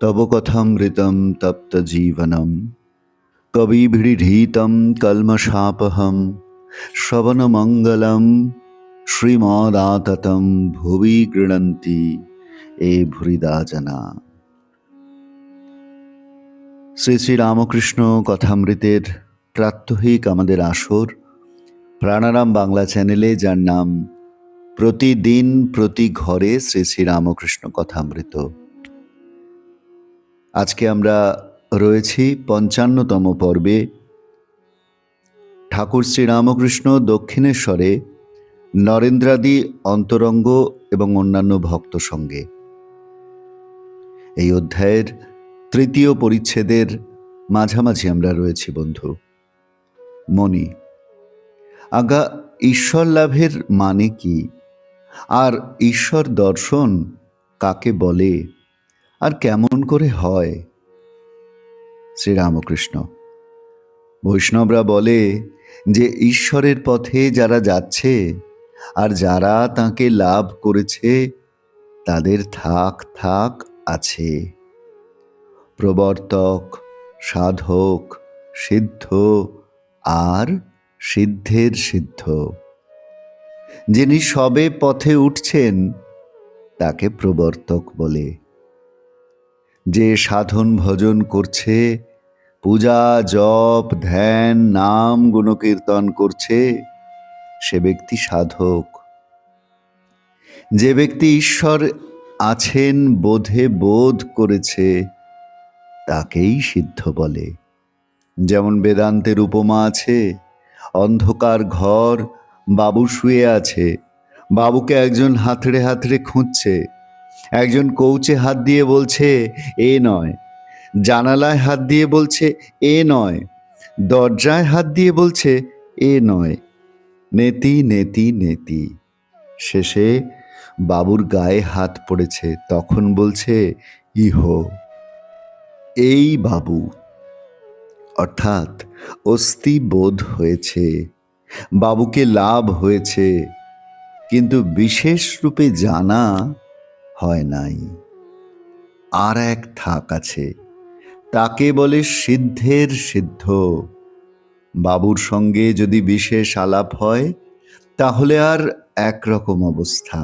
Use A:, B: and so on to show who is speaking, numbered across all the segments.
A: তব কথামৃতম তপ্ত জীবনম কবিভিড়ীতম কলমশাপহম শ্রবণমঙ্গলম শ্রীমদাততম ভুবি গৃণন্তি এ ভুরিদা জনা। শ্রী শ্রী রামকৃষ্ণ কথামৃতের প্রাত্যহিক আমাদের আসর প্রাণারাম বাংলা চ্যানেলে, যার নাম প্রতিদিন প্রতি ঘরে শ্রী শ্রী রামকৃষ্ণ কথামৃত। আজকে আমরা রয়েছি ৫৫তম পর্বে। ঠাকুর শ্রী রামকৃষ্ণ দক্ষিণেশ্বরে নরেন্দ্রাদি অন্তরঙ্গ এবং অন্যান্য ভক্ত সঙ্গে, এই অধ্যায়ের তৃতীয় পরিচ্ছেদের মাঝামাঝি আমরা রয়েছি। বন্ধু মনি, আজ্ঞা ঈশ্বর লাভের মানে কি, আর ঈশ্বর দর্শন কাকে বলে, আর কেমন করে হয়? শ্রীরামকৃষ্ণ: বৈষ্ণবরা বলে যে ঈশ্বরের পথে যারা যাচ্ছে আর যারা তাঁকে লাভ করেছে তাদের থাক থাক আছে। প্রবর্তক, সাধক, সিদ্ধ আর সিদ্ধের সিদ্ধ। যিনি সবে পথে উঠছেন তাকে প্রবর্তক বলে। যে সাধন ভজন করছে, পূজা জপ ধ্যান নাম গুণকীর্তন করছে, সে ব্যক্তি সাধক। যে ব্যক্তি ঈশ্বর আছেন বোধে বোধ করেছে তাকেই সিদ্ধ বলে। যেমন বেদান্তের উপমা আছে, অন্ধকার ঘর, বাবু শুয়ে আছে, বাবুকে একজন হাতড়ে হাতড়ে খুঁজছে। একজন কৌচে হাত দিয়ে বলছে এ নয়, জানালায় হাত দিয়ে বলছে এ নয়, দরজায় হাত দিয়ে বলছে এ নয়, নেতি নেতি নেতি। শেষে বাবুর গায়ে হাত পড়েছে, তখন বলছে ইহ। এই বাবু, অর্থাৎ অস্থি বোধ হয়েছে, বাবুকে লাভ হয়েছে, কিন্তু বিশেষ রূপে জানা হয় নাই। আর এক থাক আছে, তাকে বলে সিদ্ধের সিদ্ধ। বাবুর সঙ্গে যদি বিশেষ আলাপ হয় তাহলে আর একরকম অবস্থা।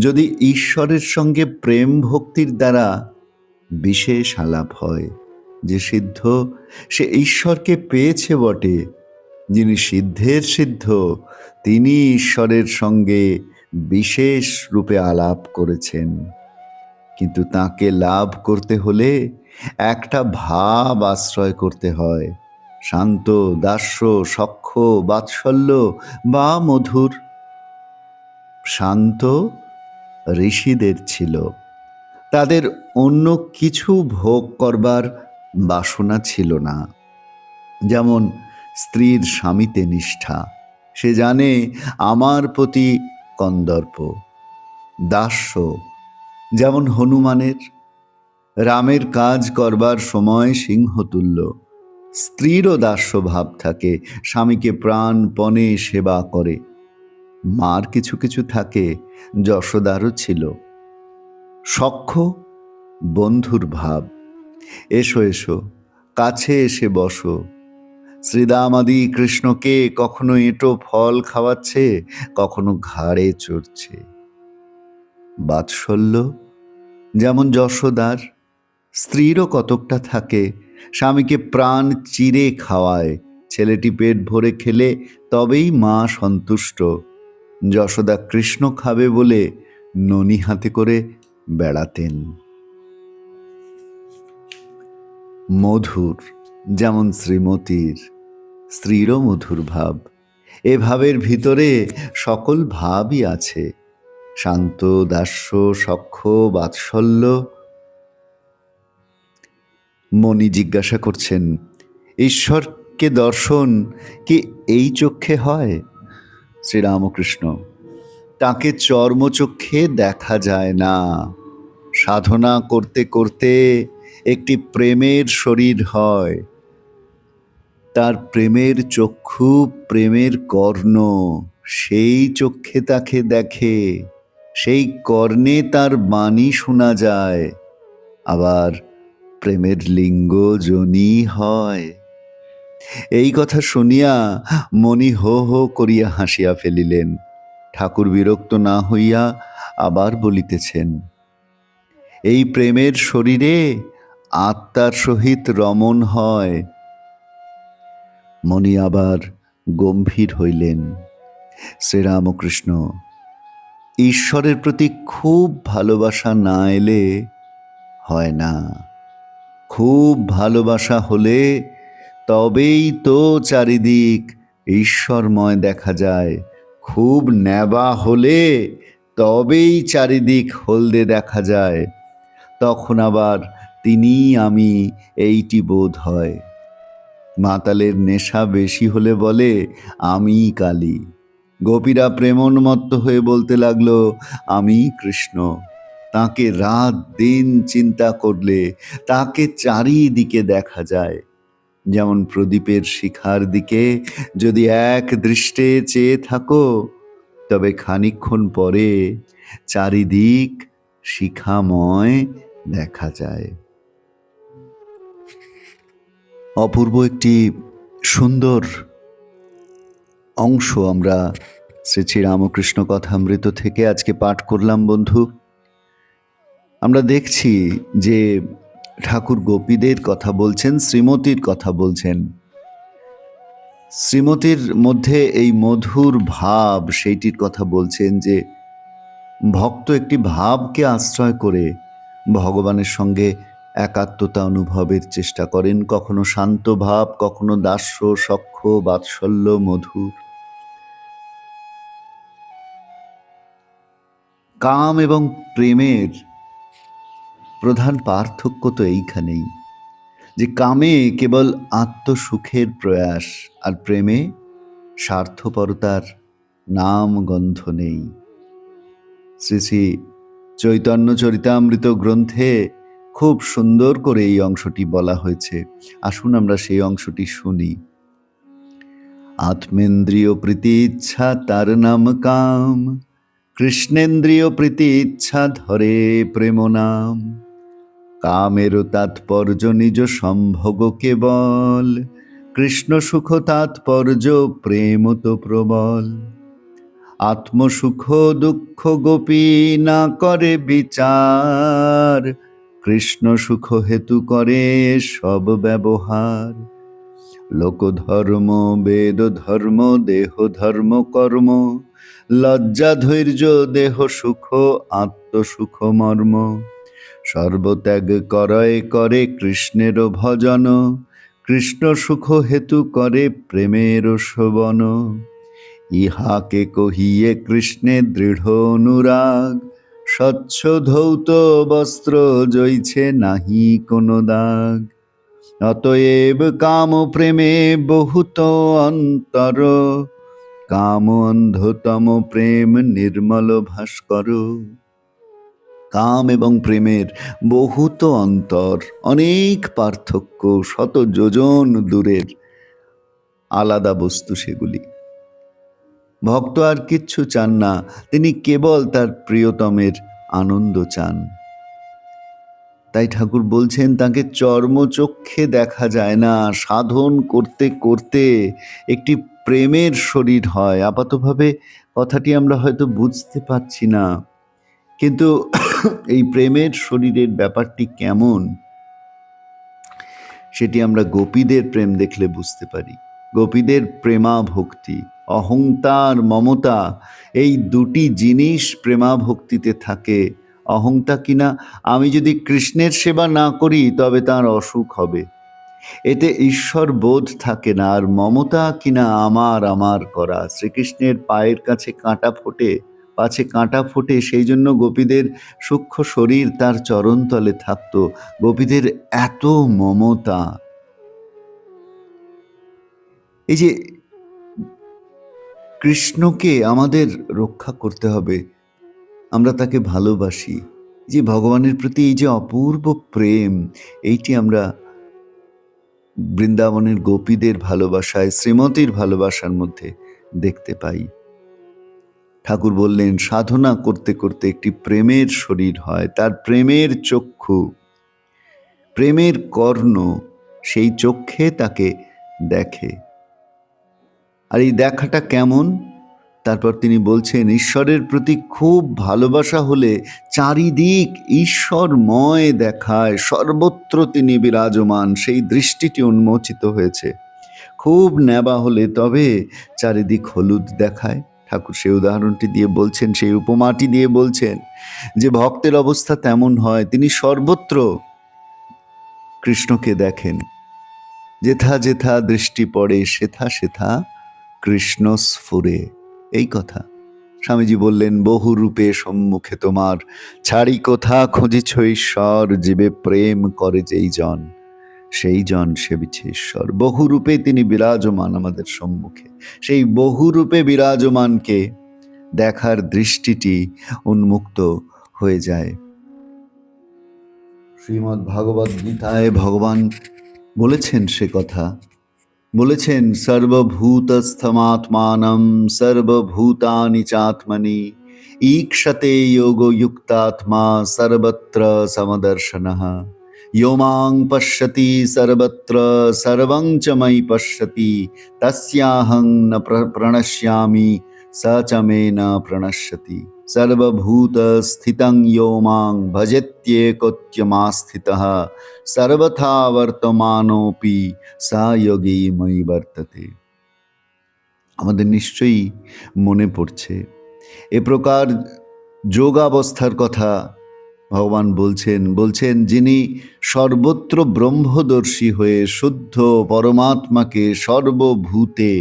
A: যদি ঈশ্বরের সঙ্গে প্রেম ভক্তির দ্বারা বিশেষ আলাপ হয়, যে সিদ্ধ সে ঈশ্বরকে পেয়েছে বটে। যিনি সিদ্ধের সিদ্ধ তিনি ঈশ্বরের সঙ্গে বিশেষ রূপে আলাপ করেছেন, কিন্তু তাকে লাভ করতে হলে একটা ভাব আশ্রয় করতে হয়, শান্ত, দাস্য, সখ্য, বাৎসল্য বা মধুর। শান্ত ঋষিদের ছিল, তাদের অন্য কিছু ভোগ করবার বাসনা ছিল না। যেমন স্ত্রীর স্বামীতে নিষ্ঠা, সে জানে আমার প্রতি কন্দর্প। দাস্য যেমন হনুমানের, রামের কাজ করবার সময় সিংহতুল্য। স্ত্রীরও দাস্য ভাব থাকে, স্বামীকে প্রাণপণে সেবা করে। মার কিছু কিছু থাকে, যশোদারও ছিল। সখ্য বন্ধুর ভাব, এসো এসো, কাছে এসে বসো। শ্রীদামাদি কৃষ্ণকে কখনো এঁটো ফল খাওয়াচ্ছে, কখনো ঘাড়ে চড়ছে। বাৎসল্য যেমন যশোদার, স্ত্রীরও কতকটা থাকে, স্বামীকে প্রাণ চিরে খাওয়ায়। ছেলেটি পেট ভরে খেলে তবেই মা সন্তুষ্ট। যশোদা কৃষ্ণ খাবে বলে ননি হাতে করে বেড়াতেন। মধুর যেমন শ্রীমতীর, স্ত্রীরও মধুর ভাব। এ ভাবের ভিতরে সকল ভাবই আছে, শান্ত, দাস্য, সখ্য, বাৎসল্য। মণি জিজ্ঞাসা করছেন, ঈশ্বরকে দর্শন কি এই চক্ষে হয়? শ্রীরামকৃষ্ণ, তাকে চর্মচক্ষে দেখা যায় না। সাধনা করতে করতে একটি প্রেমের শরীর হয়। তার প্রেমের চক্ষু, প্রেমের কর্ণ, সেই চক্ষে তাকে দেখে, সেই কর্ণে তার বাণী শোনা যায়। আবার প্রেমের লিঙ্গ যোনি হয়। এই কথা শুনিয়া মণি হো হো করিয়া হাসিয়া ফেলিলেন। ঠাকুর বিরক্ত না হইয়া আবার বলিতেছেন, এই প্রেমের শরীরে আত্মার সহিত রমণ হয়। মণি আবার গম্ভীর হইলেন। শ্রীরামকৃষ্ণ, ঈশ্বরের প্রতি খুব ভালোবাসা না এলে হয় না। খুব ভালোবাসা হলে তবেই তো চারিদিক ঈশ্বরময় দেখা যায়। খুব নেবা হলে তবেই চারিদিক হলদে দেখা যায়। তখন আবার তিনি আমি এইটি বোধ হয়। মাতালের নেশা বেশি হলে বলে আমি কালী। গোপীরা প্রেমোন্মত্ত হয়ে বলতে লাগলো আমি কৃষ্ণ। তাকে রাত দিন চিন্তা করলে তাকে চারিদিকে দেখা যায়। যেমন প্রদীপের শিখার দিকে যদি এক দৃষ্টে চেয়ে থাকো, তবে খানিকক্ষণ পরে চারিদিক শিখাময় দেখা যায়। অপূর্ব একটি সুন্দর অংশ আমরা শ্রী শ্রী রামকৃষ্ণ কথামৃত থেকে আজকে পাঠ করলাম বন্ধু। আমরা দেখছি যে ঠাকুর গোপীদের কথা বলছেন, শ্রীমতীর কথা বলছেন। শ্রীমতীর মধ্যে এই মধুর ভাব, সেইটির কথা বলছেন যে ভক্ত একটি ভাবকে আশ্রয় করে ভগবানের সঙ্গে একাত্মতা অনুভবের চেষ্টা করেন। কখনো শান্ত ভাব, কখনো দাস্য, সখ্য, বাৎসল্য, মধুর। কাম এবং প্রেমের প্রধান পার্থক্য তো এইখানেই, যে কামে কেবল আত্মসুখের প্রয়াস, আর প্রেমে স্বার্থপরতার নাম গন্ধ নেই। শ্রী শ্রী চৈতন্য চরিতামৃত গ্রন্থে খুব সুন্দর করে এই অংশটি বলা হয়েছে। আসুন আমরা সেই অংশটি শুনি। আত্মেন্দ্রিয় প্রীতি ইচ্ছা তার নাম কাম, কৃষ্ণেন্দ্রিয় প্রীতি ইচ্ছা ধরে প্রেম নাম। কামেরও তাৎপর্য নিজ সম্ভোগ কেবল, কৃষ্ণ সুখ তাৎপর্য প্রেম তো প্রবল। আত্মসুখ দুঃখ গোপী না করে বিচার, কৃষ্ণ সুখ হেতু করে সব ব্যবহার। লোকধর্ম বেদ ধর্ম দেহ ধর্ম কর্ম, লজ্জা ধৈর্য দেহ সুখ আত্মসুখ মর্ম। সর্বত্যাগ করয় করে কৃষ্ণের ভজন, কৃষ্ণ সুখ হেতু করে প্রেমের শোভন। ইহাকে কহিয়ে কৃষ্ণের দৃঢ় অনুরাগ, স্বচ্ছ ধৌত বস্ত্র জইছে নাহি কোনো দাগ। অতএব কাম প্রেমে বহুত অন্তর, কাম অন্ধতম প্রেম নির্মল ভাস্কর। কাম এবং প্রেমের বহুত অন্তর, অনেক পার্থক্য, শত যোজন দূরের আলাদা বস্তু সেগুলি। ভক্ত আর কিচ্ছু চান না, তিনি কেবল তার প্রিয়তমের আনন্দ চান। তাই ঠাকুর বলছেন তাকে চর্মচক্ষে দেখা যায় না। সাধন করতে করতে একটি প্রেমের শরীর হয়। আপাতভাবে কথাটি আমরা হয়তো বুঝতে পারছি না, কিন্তু এই প্রেমের শরীরের ব্যাপারটি কেমন সেটি আমরা গোপীদের প্রেম দেখলে বুঝতে পারি। গোপীদের প্রেমা ভক্তি, অহংকার মমতা, এই দুটি জিনিস প্রেমা ভক্তিতে থাকে। অহংতা কিনা আমি যদি কৃষ্ণের সেবা না করি তবে তার অসুখ হবে, এতে ঈশ্বর বোধ থাকে না। আর মমতা কিনা আমার আমার করা, শ্রীকৃষ্ণের পায়ের কাছে কাঁটা ফোটে, পাছে কাঁটা ফোটে, সেই জন্য গোপীদের সূক্ষ্ম শরীর তার চরণতলে থাকত। গোপীদের এত মমতা। এই যে কৃষ্ণকে আমাদের রক্ষা করতে হবে, আমরা তাকে ভালোবাসি, যে ভগবানের প্রতি এই যে অপূর্ব প্রেম, এইটি আমরা বৃন্দাবনের গোপীদের ভালোবাসায়, শ্রীমতীর ভালোবাসার মধ্যে দেখতে পাই। ঠাকুর বললেন সাধনা করতে করতে একটি প্রেমের শরীর হয়, তার প্রেমের চক্ষু, প্রেমের কর্ণ, সেই চক্ষে তাকে দেখে। আর এই দেখাটা কেমন? তারপর তিনি বলছেন ঈশ্বরের প্রতি খুব ভালোবাসা হলে চারিদিক ঈশ্বরময় দেখায়, সর্বত্র তিনি বিরাজমান, সেই দৃষ্টিটি উন্মোচিত হয়েছে। খুব নেবা হলে তবে চারিদিক হলুদ দেখায়। ঠাকুর সেই উদাহরণটি দিয়ে বলছেন, সেই উপমাটি দিয়ে বলছেন যে ভক্তের অবস্থা তেমন হয়, তিনি সর্বত্র কৃষ্ণকে দেখেন, যেথা যেথা দৃষ্টি পড়ে সেথা সেথা কৃষ্ণ স্ফুরে। এই কথা স্বামীজি বললেন, বহু রূপে সম্মুখে তোমার, ছাড়ি কোথা খুঁজিছ ঈশ্বর, জীবে প্রেম করে যেই জন, সেই জন সেবিছে ঈশ্বর। বহু রূপে তিনি বিরাজমান আমাদের সম্মুখে, সেই বহু রূপে বিরাজমানকে দেখার দৃষ্টিটি উন্মুক্ত হয়ে যায়। শ্রীমদ্ ভাগবত গীতায় ভগবান বলেছেন সে কথা, বলেছেন সর্বভূতস্থমাত্মানম সর্বভূতানি চাত্মনি ঈক্ষতে যোগযুক্তাত্মা সর্বত্র সমদর্শনঃ यो मां पश्यति सर्वत्र सर्वं च मयि पश्यति तस्याहं न प्रणश्यामि स च मे न प्रणश्यति सर्वभूतस्थितं यो मां भजेत्येकोत्यमास्थितः सर्वथा वर्तमानोऽपि स योगी मयि वर्तते। আমাদের নিশ্চয়ই মনে পড়ছে এ প্রকার যোগাবস্থার কথা ভগবান বলছেন যিনি সর্বত্র ব্রহ্মদর্শী হয়ে শুদ্ধ পরমাত্মাকে সর্বভূতে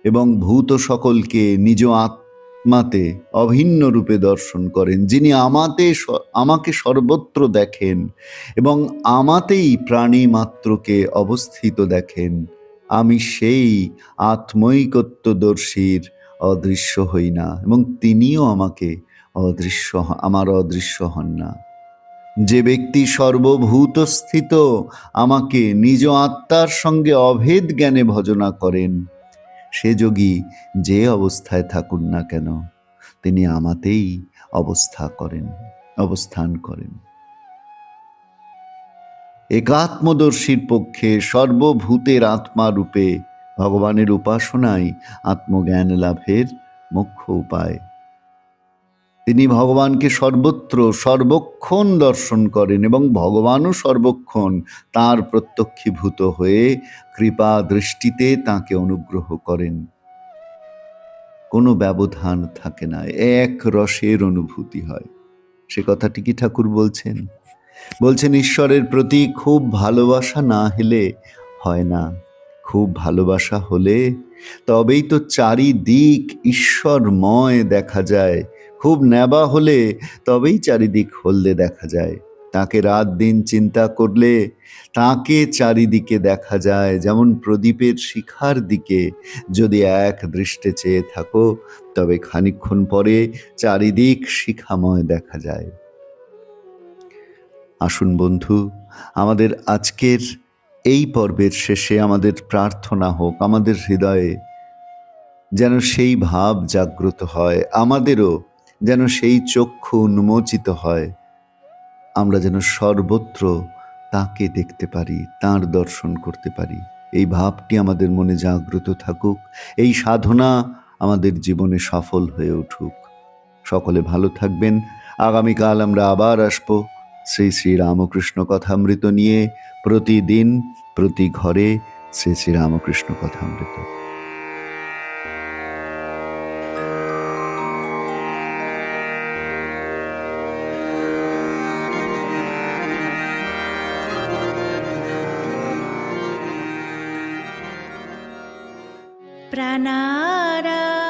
A: এবং ভূত সকলকে নিজ আত্মাতে অভিন্ন রূপে দর্শন করেন, যিনি আমাকে সর্বত্র দেখেন এবং আমাতেই প্রাণী মাত্রকে অবস্থিত দেখেন, আমি সেই আত্মৈকত্যদর্শীর অদৃশ্য হই না এবং তিনিও আমার অদৃশ্য হন না। যে ব্যক্তি সর্বভূতস্থিত আমাকে নিজ আত্মার সঙ্গে অভেদ জ্ঞানে ভজনা করেন, সে যোগী যে অবস্থায় থাকুন না কেন তিনি আমাতেই অবস্থান করেন। একাত্মদর্শীর পক্ষে সর্বভূতের আত্মা রূপে ভগবানের উপাসনাই আত্মজ্ঞান লাভের মুখ্য উপায়। তিনি ভগবানকে সর্বত্র সর্বক্ষণ দর্শন করেন এবং ভগবানও সর্বক্ষণ তাঁর প্রত্যক্ষীভূত হয়ে কৃপা দৃষ্টিতে তাঁকে অনুগ্রহ করেন। কোনো ব্যবধান থাকে না, এক রসের অনুভূতি হয়। সে কথাটি কি ঠাকুর বলছেন ঈশ্বরের প্রতি খুব ভালোবাসা না হলে হয় না, খুব ভালোবাসা হলে তবেই তো চারিদিক ঈশ্বরময় দেখা যায়। খুব নেবা হলে তবেই চারিদিক হলদে দেখা যায়। তাকে রাত দিন চিন্তা করলে তাকে চারিদিকে দেখা যায়। যেমন প্রদীপের শিখার দিকে যদি এক দৃষ্টে চেয়ে থাকো তবে খানিকক্ষণ পরে চারিদিক শিখাময় দেখা যায়। আসুন বন্ধু, আমাদের আজকের এই পর্বের শেষে আমাদের প্রার্থনা হোক, আমাদের হৃদয়ে যেন সেই ভাব জাগ্রত হয়, আমাদেরও যেন সেই চক্ষু উন্মোচিত হয়, আমরা যেন সর্বত্র তাকে দেখতে পারি, তাঁর দর্শন করতে পারি। এই ভাবটি আমাদের মনে জাগ্রত থাকুক, এই সাধনা আমাদের জীবনে সফল হয়ে উঠুক। সকলে ভালো থাকবেন। আগামীকাল আমরা আবার আসবো শ্রী শ্রী রামকৃষ্ণ কথামৃত নিয়ে। প্রতিদিন প্রতি ঘরে শ্রী শ্রী রামকৃষ্ণ কথামৃত।
B: প্রাণারা